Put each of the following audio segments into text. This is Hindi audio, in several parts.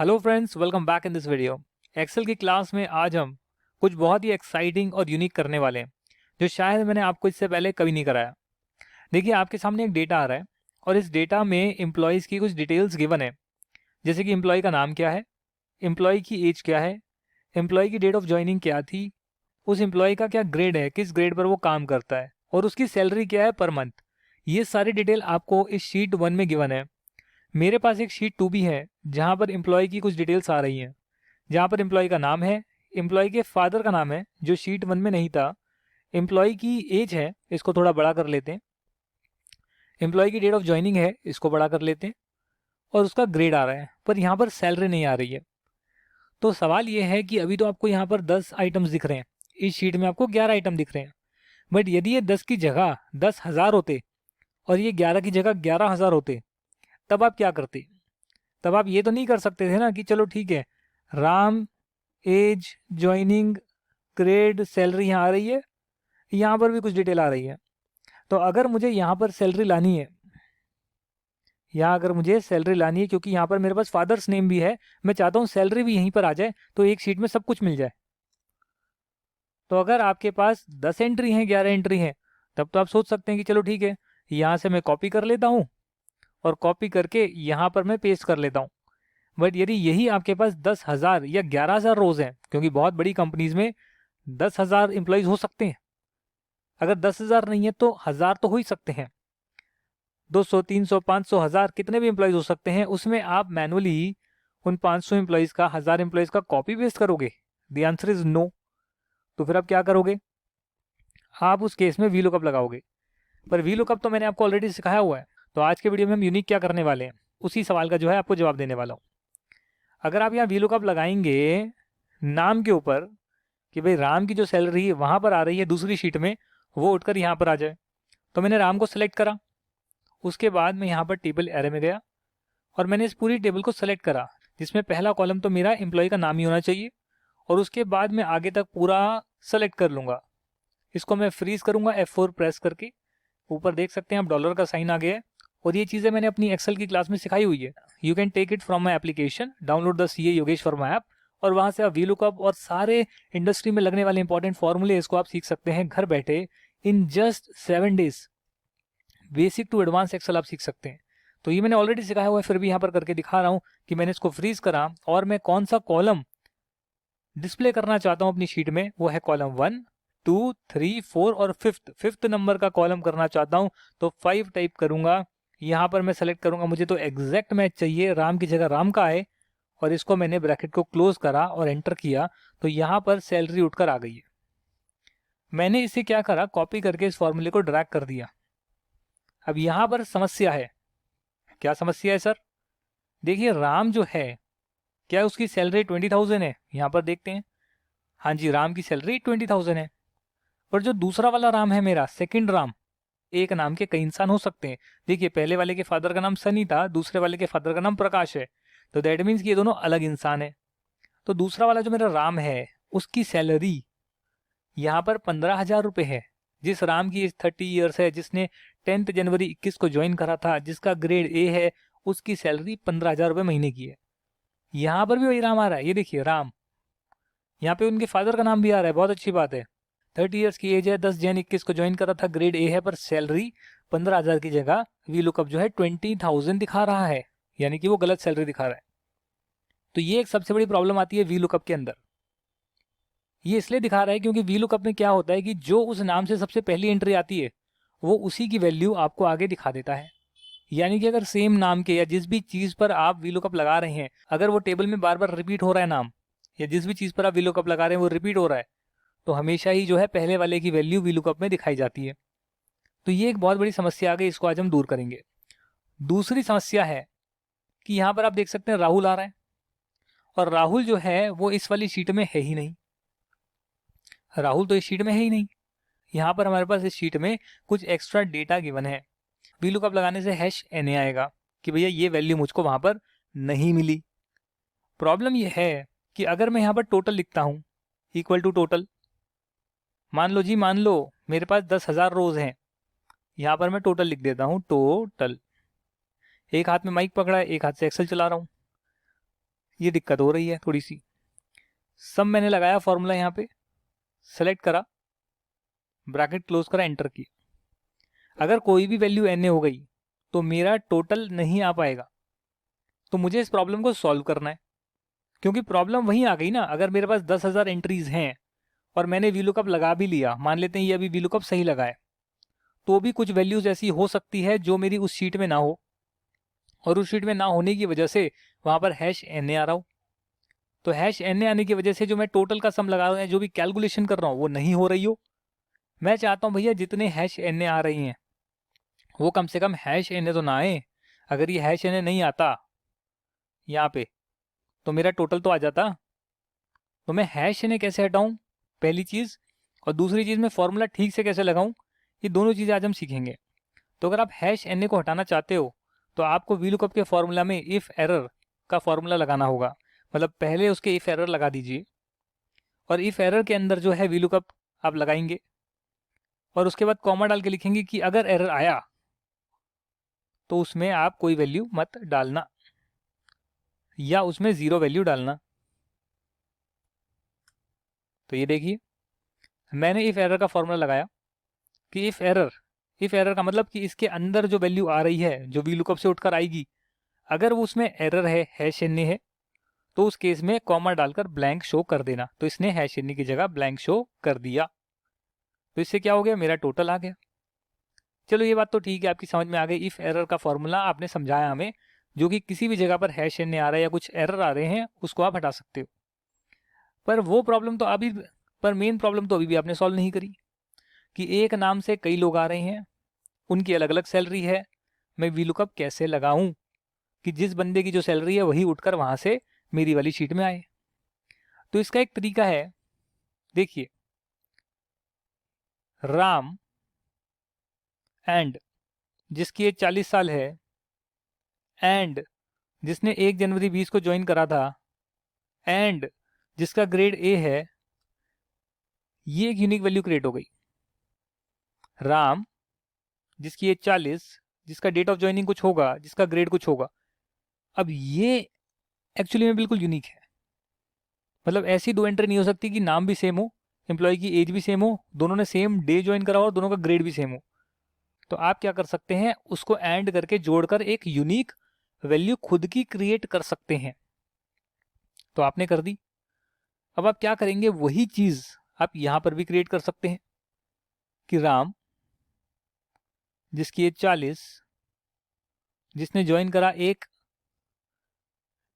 Hello friends, welcome back in this video. Excel की क्लास में आज हम कुछ बहुत ही एक्साइटिंग और यूनिक करने वाले हैं जो शायद मैंने आपको इससे पहले कभी नहीं कराया। देखिए, आपके सामने एक डेटा आ रहा है और इस डेटा में एम्प्लॉयज़ की कुछ डिटेल्स गिवन है, जैसे कि एम्प्लॉय का नाम क्या है, एम्प्लॉय की एज क्या है, एम्प्लॉय की डेट ऑफ ज्वाइनिंग क्या थी, उस एम्प्लॉय का क्या ग्रेड है, किस ग्रेड पर वो काम करता है और उसकी सैलरी क्या है पर मंथ। ये सारी डिटेल आपको इस शीट 1 में गिवन है। मेरे पास एक शीट 2 भी है जहाँ पर एम्प्लॉय की कुछ डिटेल्स आ रही हैं, जहाँ पर एम्प्लॉय का नाम है, एम्प्लॉय के फादर का नाम है जो शीट 1 में नहीं था, एम्प्लॉय की एज है, इसको थोड़ा बड़ा कर लेते हैं, एम्प्लॉय की डेट ऑफ ज्वाइनिंग है, इसको बड़ा कर लेते हैं, और उसका ग्रेड आ रहा है, पर यहाँ पर सैलरी नहीं आ रही है। तो सवाल ये है कि अभी तो आपको यहाँ पर 10 आइटम्स दिख रहे हैं, इस शीट में आपको 11 आइटम दिख रहे हैं, बट यदि ये 10 की जगह 10,000 होते और ये 11 की जगह 11,000 होते, तब आप क्या करते? तब आप ये तो नहीं कर सकते थे ना कि चलो ठीक है, Ram, age, joining, grade, salary यहाँ आ रही है, यहाँ पर भी कुछ डिटेल आ रही है। तो अगर मुझे यहाँ पर सैलरी लानी है, क्योंकि यहाँ पर मेरे पास फादर्स नेम भी है, मैं चाहता हूँ सैलरी भी यहीं पर आ जाए, तो एक शीट में सब कुछ मिल जाए। तो अगर आपके पास 10 एंट्री हैं, 11 एंट्री हैं, तब तो आप सोच सकते हैं कि चलो ठीक है, यहाँ से मैं कॉपी कर लेता हूँ और कॉपी करके यहाँ पर मैं पेस्ट कर लेता हूँ। बट यदि यही आपके पास 10,000 या 11,000 रोज हैं, क्योंकि बहुत बड़ी कंपनीज में 10,000 एम्प्लॉयज हो सकते हैं, अगर 10,000 नहीं है तो 1,000 तो हो ही सकते हैं, 200, 300, 500, 1,000, कितने भी एम्प्लॉयज हो सकते हैं। उसमें आप मैनुअली उन 500 एम्प्लॉयज का, 1,000 एम्प्लॉयज का कॉपी पेस्ट करोगे? The answer is no. तो फिर आप क्या करोगे? आप उस केस में वी लुकअप लगाओगे, पर वी लुकअप तो मैंने आपको ऑलरेडी सिखाया हुआ है। तो आज के वीडियो में हम यूनिक क्या करने वाले हैं, उसी सवाल का जो है आपको जवाब देने वाला हूँ। अगर आप यहाँ वी लुकअप लगाएंगे नाम के ऊपर कि भाई राम की जो सैलरी है वहाँ पर आ रही है दूसरी शीट में, वो उठकर यहाँ पर आ जाए, तो मैंने राम को सेलेक्ट करा, उसके बाद मैं यहाँ पर टेबल एरे में गया और मैंने इस पूरी टेबल को सेलेक्ट करा, जिसमें पहला कॉलम तो मेरा एम्प्लॉय का नाम ही होना चाहिए, और उसके बाद मैं आगे तक पूरा सेलेक्ट कर लूँगा। इसको मैं फ्रीज करूँगा F4 प्रेस करके। ऊपर देख सकते हैं आप डॉलर का साइन आ गया है, और ये चीज़ें मैंने अपनी एक्सेल की क्लास में सिखाई हुई है। You can take it from my application, download the CA Yogesh Verma app, और वहाँ से आप वी लुकअप और सारे इंडस्ट्री में लगने वाले इंपॉर्टेंट फॉर्मूले इसको आप सीख सकते हैं घर बैठे in just 7 days. Basic to advance Excel आप सीख सकते हैं। तो ये मैंने ऑलरेडी सिखाया हुआ है, फिर भी यहाँ पर करके दिखा रहा हूँ कि मैंने इसको फ्रीज करा और मैं कौन सा कॉलम डिस्प्ले करना चाहता हूँ अपनी शीट में, वो है कॉलम 1, 2, 3, 4 और फिफ्थ नंबर का कॉलम करना चाहता हूँ, तो 5 टाइप करूंगा। यहाँ पर मैं सेलेक्ट करूंगा, मुझे तो एग्जैक्ट मैच चाहिए, राम की जगह राम का है, और इसको मैंने ब्रैकेट को क्लोज करा और एंटर किया, तो यहाँ पर सैलरी उठकर आ गई है। मैंने इसे क्या करा, कॉपी करके इस फॉर्मूले को ड्रैग कर दिया। अब यहाँ पर समस्या है। क्या समस्या है सर? देखिए, राम जो है, क्या उसकी सैलरी 20,000 है? यहाँ पर देखते हैं, हाँ जी, राम की सैलरी 20,000 है। पर जो दूसरा वाला राम है मेरा, सेकंड राम, एक नाम के कई इंसान हो सकते हैं। देखिए, पहले वाले के फादर का नाम सनी था, दूसरे वाले के फादर का नाम प्रकाश है, तो दैट मीन्स कि ये दोनों अलग इंसान है। तो दूसरा वाला जो मेरा राम है, उसकी सैलरी यहाँ पर 15,000 रुपये है। जिस राम की एज 30 ईयर्स है, जिसने 10 जनवरी 21 को ज्वाइन करा था, जिसका ग्रेड A है, उसकी सैलरी 15,000 रुपये महीने की है। यहाँ पर भी वही राम आ रहा है, ये देखिए राम, यहाँ पे उनके फादर का नाम भी आ रहा है, बहुत अच्छी बात है। 30 ईयर्स की एज है, 10 जन 21 को ज्वाइन करा था, ग्रेड A है, पर सैलरी 15,000 की जगह वी लुकअप जो है 20,000 दिखा रहा है, यानी कि वो गलत सैलरी दिखा रहा है। तो ये एक सबसे बड़ी प्रॉब्लम आती है वी लुकअप के अंदर। ये इसलिए दिखा रहा है क्योंकि वी लुकअप में क्या होता है कि जो उस नाम से सबसे पहली एंट्री आती है, वो उसी की वैल्यू आपको आगे दिखा देता है। यानी कि अगर सेम नाम के या जिस भी चीज पर आप वी लुकअप लगा रहे हैं, अगर वो टेबल में बार बार रिपीट हो रहा है नाम, या जिस भी चीज पर आप वी लुकअप लगा रहे हैं वो रिपीट हो रहा है, तो हमेशा ही जो है पहले वाले की वैल्यू वी लुकअप में दिखाई जाती है। तो ये एक बहुत बड़ी समस्या आ गई, इसको आज हम दूर करेंगे। दूसरी समस्या है कि यहाँ पर आप देख सकते हैं राहुल आ रहा है, और राहुल जो है वो इस वाली शीट में है ही नहीं। राहुल तो इस शीट में है ही नहीं। यहाँ पर हमारे पास इस शीट में कुछ एक्स्ट्रा डेटा गिवन है। वी लुकअप लगाने से #NA आएगा कि भैया ये वैल्यू मुझको वहां पर नहीं मिली। प्रॉब्लम ये है कि अगर मैं यहाँ पर टोटल लिखता हूँ, इक्वल टू टोटल, मान लो जी, मान लो मेरे पास 10,000 रोज हैं, यहाँ पर मैं टोटल लिख देता हूँ, टोटल। एक हाथ में माइक पकड़ा है, एक हाथ से एक्सेल चला रहा हूँ। ये दिक्कत हो रही है थोड़ी सी। सम मैंने लगाया फॉर्मूला, यहाँ पे सेलेक्ट करा, ब्रैकेट क्लोज करा, एंटर किया। अगर कोई भी वैल्यू एन हो गई तो मेरा टोटल नहीं आ पाएगा। तो मुझे इस प्रॉब्लम को सॉल्व करना है, क्योंकि प्रॉब्लम वहीं आ गई ना। अगर मेरे पास 10,000 एंट्रीज हैं और मैंने वीलुकअप लगा भी लिया, मान लेते हैं ये अभी वीलुकअप सही लगा है, तो भी कुछ वैल्यूज ऐसी हो सकती है जो मेरी उस शीट में ना हो, और उस शीट में ना होने की वजह से वहां पर हैश एन आ रहा हो। तो हैश एन आने की वजह से जो मैं टोटल का सम लगा रहा हूँ, जो भी कैलकुलेशन कर रहा हूँ, वो नहीं हो रही हो। मैं चाहता हूँ भैया जितने हैश एन आ रही हैं वो कम से कम हैश एन तो ना आए। अगर ये हैश एन नहीं आता यहाँ पे तो मेरा टोटल तो आ जाता। तो मैं हैश एन कैसे हटाऊँ, पहली चीज़, और दूसरी चीज़ मैं फॉर्मूला ठीक से कैसे लगाऊँ, ये दोनों चीज़ें आज हम सीखेंगे। तो अगर आप हैश एन को हटाना चाहते हो तो आपको वीलुकअप के फॉर्मूला में इफ़ एरर का फॉर्मूला लगाना होगा। मतलब पहले उसके इफ़ एरर लगा दीजिए, और इफ़ एरर के अंदर जो है वीलुकअप आप लगाएंगे, और उसके बाद कॉमा डाल के लिखेंगे कि अगर एरर आया तो उसमें आप कोई वैल्यू मत डालना, या उसमें 0 वैल्यू डालना। तो ये देखिए मैंने इफ़ एरर का फॉर्मूला लगाया कि इफ़ एरर का मतलब कि इसके अंदर जो वैल्यू आ रही है जो वीलुकअप से उठकर आएगी, अगर वो उसमें एरर है, हैश एन है, तो उस केस में कॉमा डालकर ब्लैंक शो कर देना। तो इसने हैश एन की जगह ब्लैंक शो कर दिया। तो इससे क्या हो गया, मेरा टोटल आ गया। चलो ये बात तो ठीक है, आपकी समझ में आ गई। इफ़ एरर का फॉर्मूला आपने समझाया हमें, जो कि किसी भी जगह पर हैश एन आ रहा है या कुछ एरर आ रहे हैं उसको आप हटा सकते हो। पर वो प्रॉब्लम तो अभी, पर मेन प्रॉब्लम तो अभी भी आपने सॉल्व नहीं करी कि एक नाम से कई लोग आ रहे हैं, उनकी अलग अलग सैलरी है, मैं वीलुकअप कैसे लगाऊं कि जिस बंदे की जो सैलरी है वही उठकर वहां से मेरी वाली शीट में आए। तो इसका एक तरीका है, देखिए, राम एंड जिसकी एज 40 साल है, एंड जिसने 1 जनवरी 20 को ज्वाइन करा था, एंड जिसका ग्रेड ए है, ये एक यूनिक वैल्यू क्रिएट हो गई। राम जिसकी एज 40, जिसका डेट ऑफ ज्वाइनिंग कुछ होगा, जिसका ग्रेड कुछ होगा। अब ये एक्चुअली में बिल्कुल यूनिक है। मतलब ऐसी दो एंट्री नहीं हो सकती कि नाम भी सेम हो, एम्प्लॉय की एज भी सेम हो, दोनों ने सेम डे ज्वाइन करा हो और दोनों का ग्रेड भी सेम हो। तो आप क्या कर सकते हैं, उसको एंड करके जोड़कर एक यूनिक वैल्यू खुद की क्रिएट कर सकते हैं। तो आपने कर दी। अब आप क्या करेंगे, वही चीज आप यहां पर भी क्रिएट कर सकते हैं कि राम जिसकी एज 40, जिसने ज्वाइन करा 1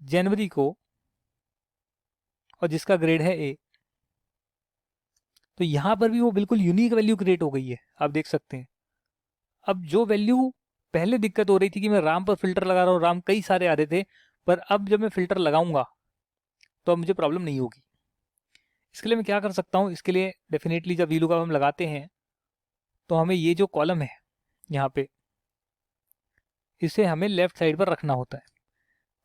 जनवरी को और जिसका ग्रेड है ए। तो यहां पर भी वो बिल्कुल यूनिक वैल्यू क्रिएट हो गई है, आप देख सकते हैं। अब जो वैल्यू पहले दिक्कत हो रही थी कि मैं राम पर फिल्टर लगा रहा हूँ, राम कई सारे आ रहे थे, पर अब जब मैं फिल्टर लगाऊंगा तो अब मुझे प्रॉब्लम नहीं होगी। इसके लिए मैं क्या कर सकता हूँ, इसके लिए डेफिनेटली जब वीलुकअप हम लगाते हैं तो हमें ये जो कॉलम है यहाँ पे, इसे हमें लेफ्ट साइड पर रखना होता है,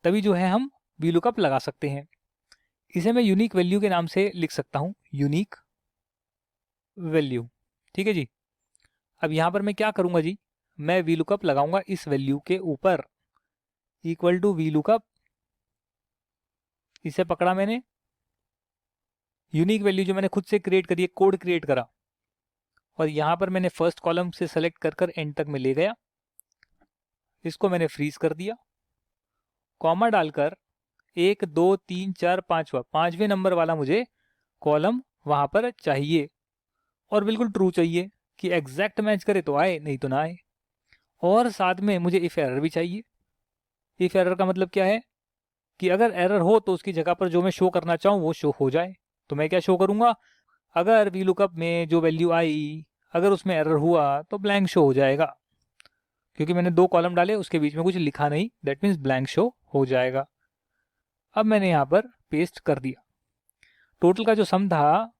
तभी जो है हम वीलुकअप लगा सकते हैं। इसे मैं यूनिक वैल्यू के नाम से लिख सकता हूँ, यूनिक वैल्यू। ठीक है जी। अब यहाँ पर मैं क्या करूँगा जी, मैं वीलुकअप लगाऊंगा इस वैल्यू के ऊपर, इक्वल टू वीलुकअप, इसे पकड़ा मैंने, यूनिक वैल्यू जो मैंने खुद से क्रिएट करी है, कोड क्रिएट करा, और यहाँ पर मैंने फर्स्ट कॉलम से सेलेक्ट कर कर एंड तक में ले गया, इसको मैंने फ्रीज कर दिया, कॉमा डालकर 1 2 3 4 5वें नंबर वाला मुझे कॉलम वहाँ पर चाहिए, और बिल्कुल ट्रू चाहिए कि एग्जैक्ट मैच करे तो आए, नहीं तो ना आए। और साथ में मुझे इफ एरर भी चाहिए। इफ एरर का मतलब क्या है कि अगर एरर हो तो उसकी जगह पर जो मैं शो करना चाहूँ वो शो हो जाए। तो मैं क्या शो करूँगा, अगर वीलुकअप में जो वैल्यू आई अगर उसमें एरर हुआ तो ब्लैंक शो हो जाएगा, क्योंकि मैंने 2 कॉलम डाले, उसके बीच में कुछ लिखा नहीं, दैट मीन्स ब्लैंक शो हो जाएगा। अब मैंने यहाँ पर पेस्ट कर दिया। टोटल का जो सम था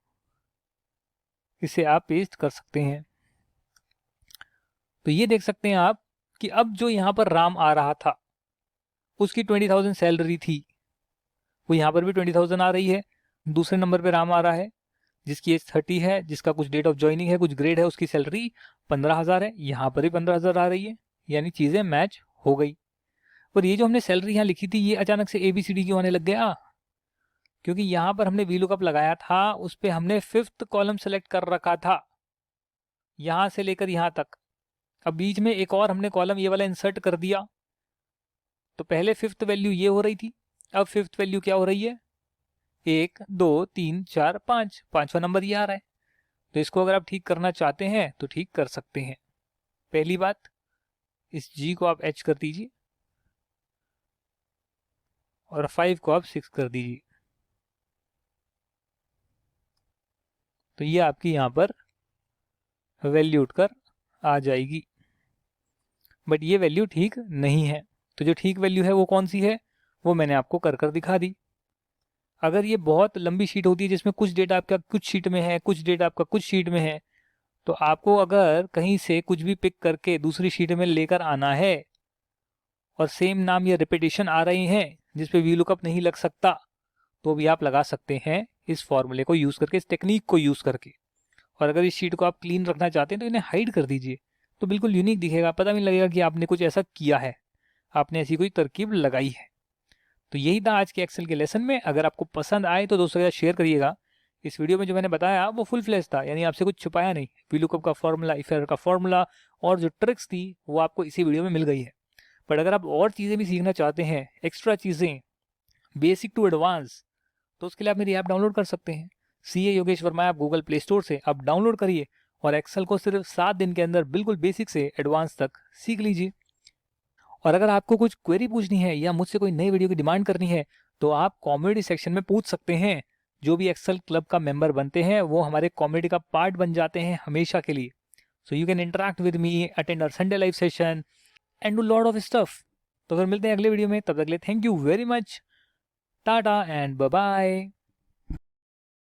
इसे आप पेस्ट कर सकते हैं। तो ये देख सकते हैं आप कि अब जो यहाँ पर राम आ रहा था उसकी 20,000 सैलरी थी, वो यहाँ पर भी 20,000 आ रही है। दूसरे नंबर पे राम आ रहा है जिसकी एज 30 है, जिसका कुछ डेट ऑफ ज्वाइनिंग है, कुछ ग्रेड है, उसकी सैलरी 15,000 है, यहाँ पर भी 15,000 आ रही है, यानी चीज़ें मैच हो गई। और ये जो हमने सैलरी यहाँ लिखी थी ये अचानक से ABCD क्यों आने लग गया? क्योंकि यहाँ पर हमने VLOOKUP लगाया था, उस पर हमने 5th कॉलम सेलेक्ट कर रखा था यहाँ से लेकर यहाँ तक। अब बीच में एक और हमने कॉलम ये वाला इंसर्ट कर दिया, तो पहले 5th वैल्यू ये हो रही थी, अब 5th वैल्यू क्या हो रही है? 1 2 3 4 5, 5वां नंबर ये आ रहा है। तो इसको अगर आप ठीक करना चाहते हैं तो ठीक कर सकते हैं। पहली बात, इस G को आप H कर दीजिए और 5 को आप 6 कर दीजिए, तो ये आपकी यहाँ पर वैल्यू उठकर आ जाएगी। बट ये वैल्यू ठीक नहीं है, तो जो ठीक वैल्यू है वो कौन सी है, वो मैंने आपको कर दिखा दी। अगर ये बहुत लंबी शीट होती है जिसमें कुछ डेटा आपका कुछ शीट में है, कुछ डेटा आपका कुछ शीट में है, तो आपको अगर कहीं से कुछ भी पिक करके दूसरी शीट में लेकर आना है और सेम नाम या रिपीटेशन आ रही हैं जिसपे VLOOKUP नहीं लग सकता, तो भी आप लगा सकते हैं इस फॉर्मूले को यूज़ करके, इस टेक्निक को यूज़ करके। और अगर इस शीट को आप क्लीन रखना चाहते हैं तो इन्हें हाइड कर दीजिए, तो बिल्कुल यूनिक दिखेगा, पता नहीं लगेगा कि आपने कुछ ऐसा किया है, आपने ऐसी कोई तरकीब लगाई है। तो यही था आज के एक्सेल के लेसन में। अगर आपको पसंद आए तो दोस्तों के साथ शेयर करिएगा। इस वीडियो में जो मैंने बताया वो फुल फ्लैश था, यानी आपसे कुछ छुपाया नहीं। VLOOKUP का फॉर्मूला, इफ एरर का फॉर्मूला और जो ट्रिक्स थी वो आपको इसी वीडियो में मिल गई है। बट अगर आप और चीज़ें भी सीखना चाहते हैं, एक्स्ट्रा चीज़ें, बेसिक टू एडवांस, तो उसके लिए आप मेरी ऐप डाउनलोड कर सकते हैं। CA योगेश वर्मा आप गूगल प्ले स्टोर से आप डाउनलोड करिए और एक्सेल को सिर्फ 7 दिन के अंदर बिल्कुल बेसिक से एडवांस तक सीख लीजिए। और अगर आपको कुछ क्वेरी पूछनी है या मुझसे कोई नई वीडियो की डिमांड करनी है तो आप कॉमेडी सेक्शन में पूछ सकते हैं। जो भी एक्सेल क्लब का मेंबर बनते हैं वो हमारे कॉमेडी का पार्ट बन जाते हैं हमेशा के लिए। So you can interact with me, attend our Sunday live session and do lot of stuff. तो फिर मिलते हैं अगले वीडियो में, तब तक के लिए thank you very much, tata and bye bye.